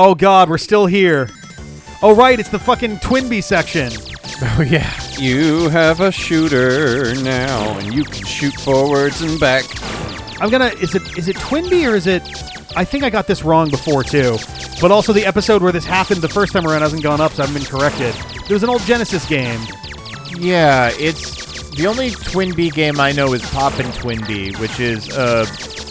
Oh, God, we're still here. Oh, right, it's the fucking Twinbee section. Oh, yeah. You have a shooter now, and you can shoot forwards and back. I'm gonna... Is it Twinbee or is it... I think I got this wrong before, too. But also the episode where this happened the first time around hasn't gone up, so I haven't been corrected. It was an old Genesis game. Yeah, it's... The only Twinbee game I know is Poppin' Twinbee, which is,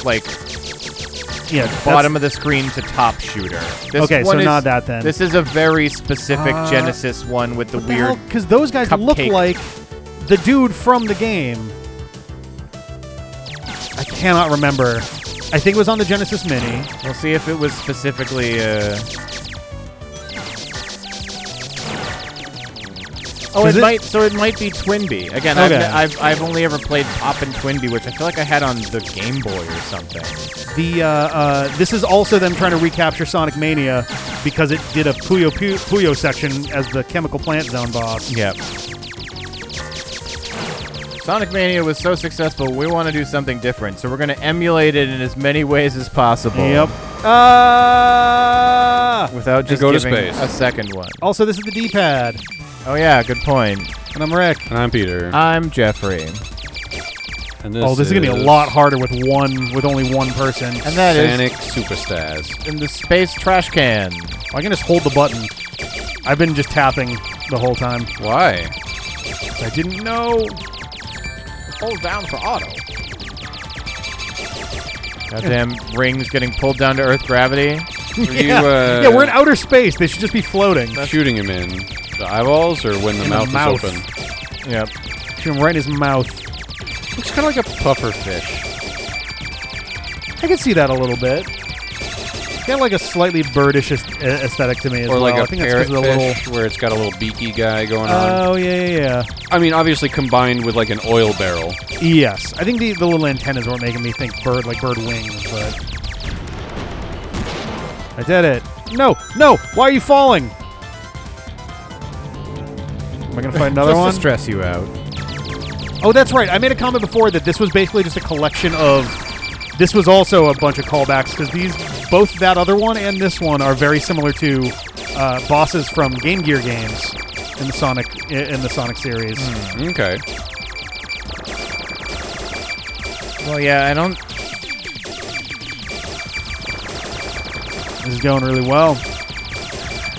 like... Yeah, bottom of the screen to top shooter. This okay, one so is, not that then. This is a very specific Genesis one with the weird... Because those guys look like the dude from the game. I cannot remember. I think it was on the Genesis Mini. We'll see if it was specifically... Oh, it might be Twinbee. Again, okay. I've only ever played Poppin' Twinbee, which I feel like I had on the Game Boy or something. This is also them trying to recapture Sonic Mania because it did a Puyo section as the Chemical Plant Zone boss. Yep. Sonic Mania was so successful, we want to do something different, so we're going to emulate it in as many ways as possible. Yep. Without just go to giving space. a second one. Also, this is the D-pad. Oh yeah, good point. And I'm Rick. And I'm Peter. I'm Jeffrey. And this is going to be a lot harder with only one person. And that Sonic Superstars. in the space trash can. I can just hold the button. I've been just tapping the whole time. Why? 'Cause I didn't know. Hold down for auto. Goddamn rings getting pulled down to Earth gravity. Yeah, we're in outer space. They should just be floating. Shooting him in the eyeballs or when the mouth is open? Yep. Shoot him right in his mouth. Looks kind of like a puffer fish. I can see that a little bit. It's got like a slightly birdish aesthetic to me as Or well. like I a think that's 'cause of the parrotfish where it's got a little beaky guy going on. Oh, yeah. I mean, obviously combined with like an oil barrel. Yes. I think the little antennas weren't making me think bird wings, but... I did it. No! Why are you falling? Am I going to find another one? Just to stress you out. Oh, that's right. I made a comment before that this was basically just a collection of... This was also a bunch of callbacks, because both that other one and this one are very similar to bosses from Game Gear games in the Sonic series. Okay. Well, yeah, I don't... This is going really well.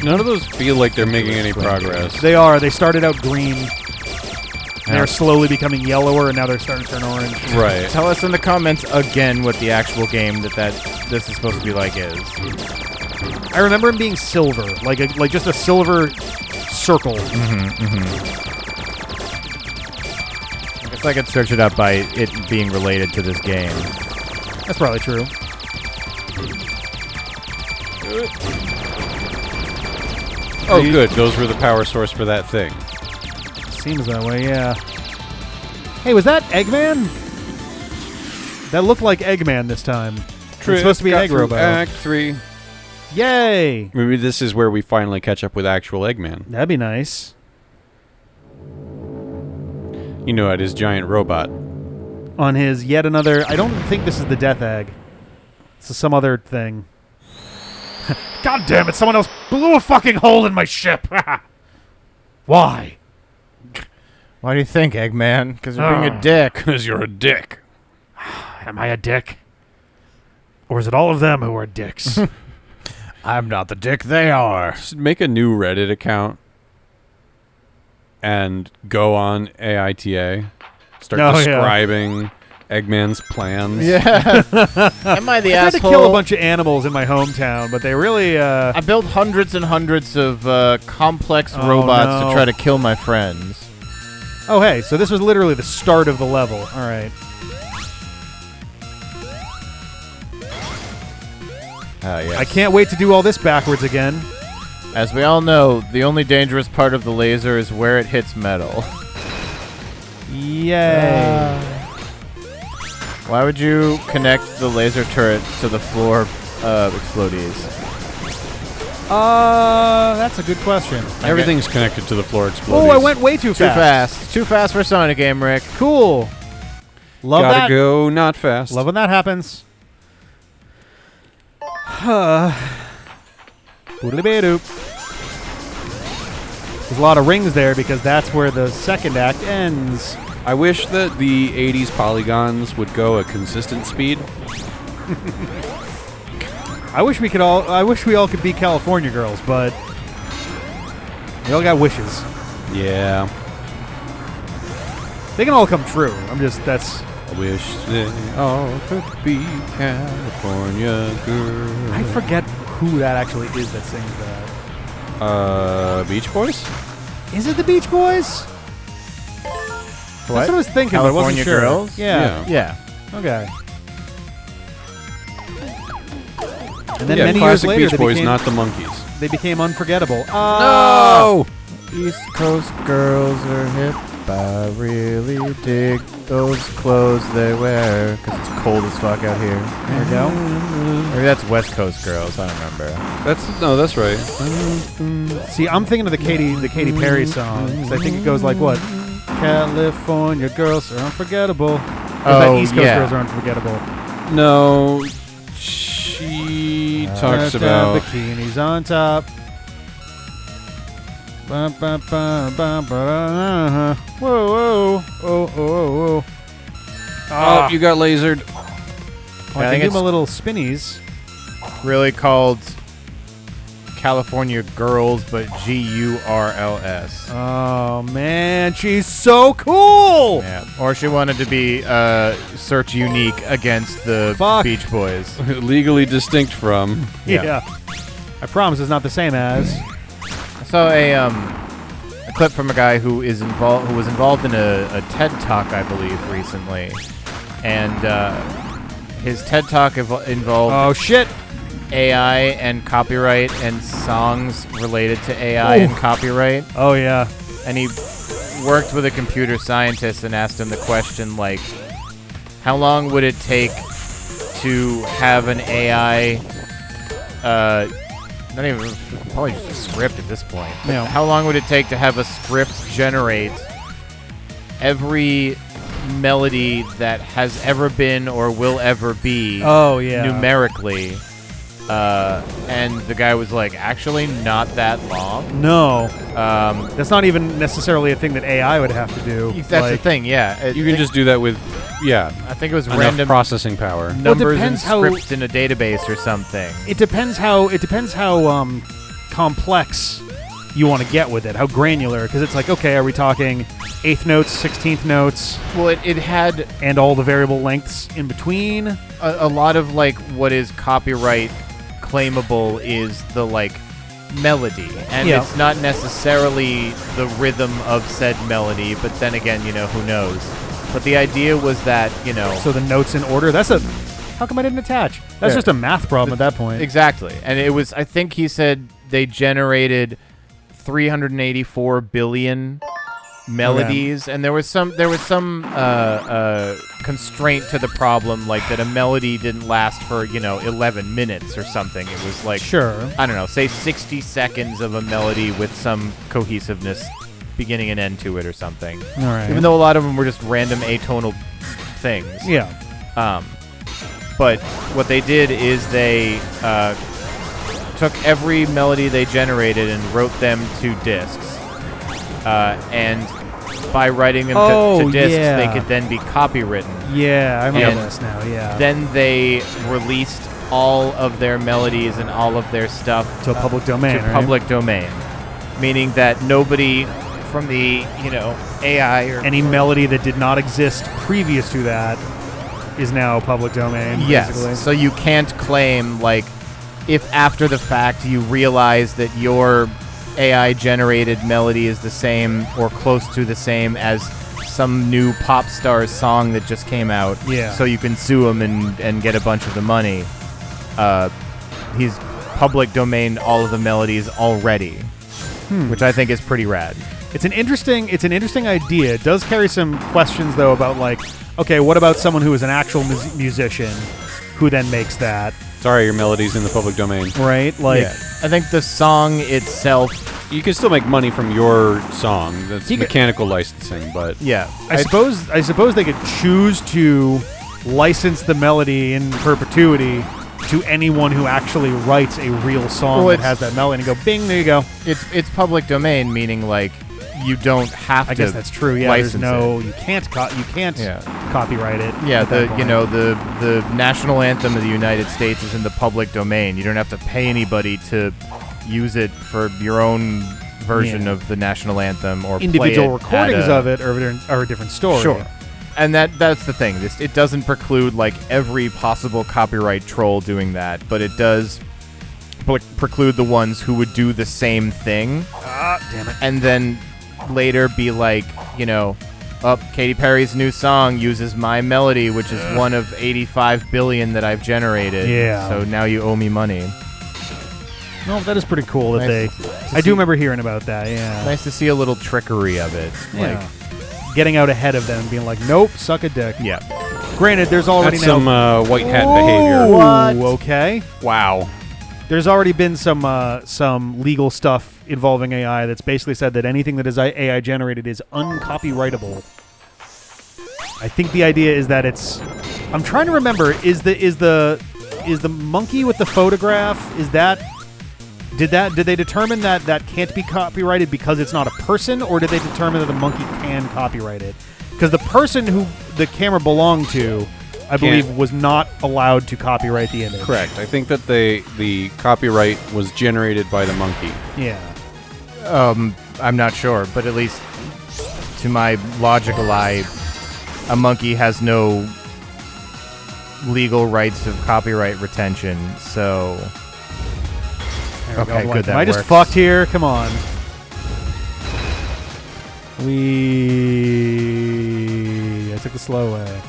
None of those feel like they're making any progress. They are. They started out green. They're slowly becoming yellower, and now they're starting to turn orange. Right. Tell us in the comments again what the actual game that this is supposed to be like is. I remember him being silver, like just a silver circle. I guess I could search it up by it being related to this game. That's probably true. Oh, good. Those were the power source for that thing. Seems that way, yeah. Hey, was that Eggman? That looked like Eggman this time. It's supposed to be Egg Robo. Act 3. Yay! Maybe this is where we finally catch up with actual Eggman. That'd be nice. You know, at his giant robot. On his yet another... I don't think this is the Death Egg. This is some other thing. God damn it, someone else blew a fucking hole in my ship! Why? Why do you think, Eggman? Because you're being a dick. Because you're a dick. Am I a dick? Or is it all of them who are dicks? I'm not the dick they are. Just make a new Reddit account and go on AITA. Start describing Eggman's plans. Yeah. Am I the I tried asshole? to kill a bunch of animals in my hometown, but they really... I built hundreds and hundreds of complex robots to try to kill my friends. Oh, hey, so this was literally the start of the level. All right. Yes. I can't wait to do all this backwards again. As we all know, the only dangerous part of the laser is where it hits metal. Yay. Why would you connect the laser turret to the floor explodies? That's a good question. Everything's connected to the floor explodies. Oh, I went way too Too fast. fast. Too fast for Sonic game, Rick. Cool. Love Gotta that. go not fast. Love when that happens. Poodly-bee-doop. There's a lot of rings there because that's where the second act ends. I wish that the 80s polygons would go a consistent speed. I wish we all could be California girls, but we all got wishes. Yeah. They can all come true. That's... I wish they all could be California girls. I forget who that actually is that sings that. Beach Boys? Is it the Beach Boys? What? That's what I was thinking, but I wasn't California sure. Girls? Yeah. Okay. And then many years classic later, Beach Boys, not the Monkees. they became unforgettable. No! East Coast girls are hip. I really dig those clothes they wear because it's cold as fuck out here. There we go. Maybe that's West Coast girls. I don't remember. That's right. See, I'm thinking of the Katy Perry song because I think it goes like what? California girls are unforgettable. Or that East Coast girls are unforgettable. No, she talks about bikinis on top. Whoa, whoa, whoa. Oh, you got lasered. I think it's a little spinnies. Really called California Girls, but Gurls. Oh man, she's so cool. Yeah. Or she wanted to be search unique against the Beach Boys. Legally distinct from. Yeah. I promise it's not the same as. I saw a clip from a guy who was involved in a TED Talk, I believe, recently, and his TED Talk involved AI and copyright and songs related to AI and copyright. Oh yeah. And he worked with a computer scientist and asked him the question like, how long would it take to have an AI not even, probably just a script at this point. Yeah. How long would it take to have a script generate every melody that has ever been or will ever be numerically? And the guy was like, actually not that long. No. That's not even necessarily a thing that AI would have to do. That's the thing, yeah. You can just do that with, I think it was enough random processing power. Numbers and scripts in a database or something. It depends how complex you want to get with it, how granular, because it's like, okay, are we talking 8th notes, 16th notes? Well, it had... And all the variable lengths in between? A lot of, like, what is copyright claimable is the, like, melody. And it's not necessarily the rhythm of said melody, but then again, you know, who knows? But the idea was that, you know... So the notes in order? How come I didn't attach? That's just a math problem at that point. Exactly. And it was, I think he said they generated 384 billion melodies, and there was some constraint to the problem, like that a melody didn't last for 11 minutes or something. It was like I don't know, say 60 seconds of a melody with some cohesiveness, beginning and end to it or something. All right. Even though a lot of them were just random atonal things. Yeah. But what they did is they took every melody they generated and wrote them to discs. And by writing them to discs, they could then be copywritten. Yeah, I remember this now, yeah. Then they released all of their melodies and all of their stuff to a public domain, public domain. Meaning that nobody from the, AI or... Any melody that did not exist previous to that is now public domain, basically. Yes, so you can't claim, like, if after the fact you realize that your AI-generated melody is the same or close to the same as some new pop star's song that just came out, so you can sue him and get a bunch of the money. He's public domain all of the melodies already, which I think is pretty rad. It's an interesting idea. It does carry some questions, though, about, like, okay, what about someone who is an actual musician who then makes that? Sorry, your melody's in the public domain. Right? Like, I think the song itself... You can still make money from your song. That's mechanical licensing, but... Yeah. I suppose they could choose to license the melody in perpetuity to anyone who actually writes a real song that has that melody, and you go, bing, there you go. It's public domain, meaning like you don't have to. I guess that's true. Yeah, license you can't copyright it. Yeah, the national anthem of the United States is in the public domain. You don't have to pay anybody to use it for your own version of the national anthem or individual play it recordings of it are a different story. Sure. And that's the thing. It doesn't preclude like every possible copyright troll doing that, but it does preclude the ones who would do the same thing. Damn it. And then later be like, Katy Perry's new song uses my melody, which is one of 85 billion that I've generated. Yeah. So now you owe me money. No, that is pretty cool that I do remember hearing about that, yeah. Nice to see a little trickery of it. Yeah. Like getting out ahead of them and being like, nope, suck a dick. Yeah. Granted, there's already That's some white hat behavior. What? Okay. Wow. There's already been some legal stuff involving AI that's basically said that anything that is AI generated is uncopyrightable. I think the idea is that I'm trying to remember, is the monkey with the photograph, did they determine that can't be copyrighted because it's not a person, or did they determine that the monkey can copyright it? Because the person who the camera belonged to, I believe, was not allowed to copyright the image. Correct. I think that the copyright was generated by the monkey. Yeah. I'm not sure, but at least to my logical eye, a monkey has no legal rights of copyright retention, so... Okay, good. That Am I just fucked here? Come on. I took the slow way.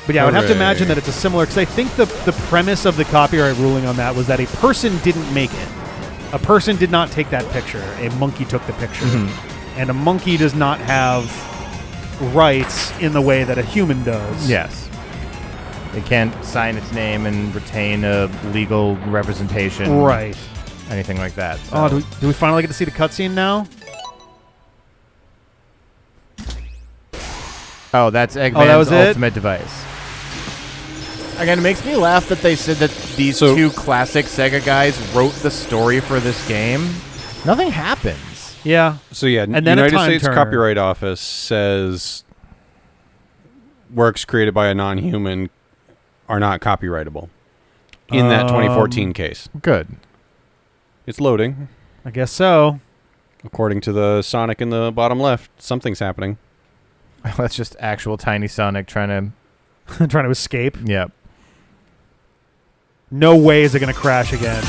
But yeah, I would have to imagine that it's a similar, because I think the premise of the copyright ruling on that was that a person didn't make it. A person did not take that picture. A monkey took the picture. Mm-hmm. And a monkey does not have rights in the way that a human does. Yes. It can't sign its name and retain a legal representation. Right. Anything like that. So. Oh, do we finally get to see the cutscene now? Oh, that's Eggman's that was ultimate device. Again, it makes me laugh that they said that these two classic Sega guys wrote the story for this game. Nothing happens. Yeah. So yeah, and then United States Copyright Office says works created by a non-human are not copyrightable in that 2014 case. Good. It's loading. I guess so. According to the Sonic in the bottom left, something's happening. That's just actual tiny Sonic trying to escape. Yep. No way is it going to crash again.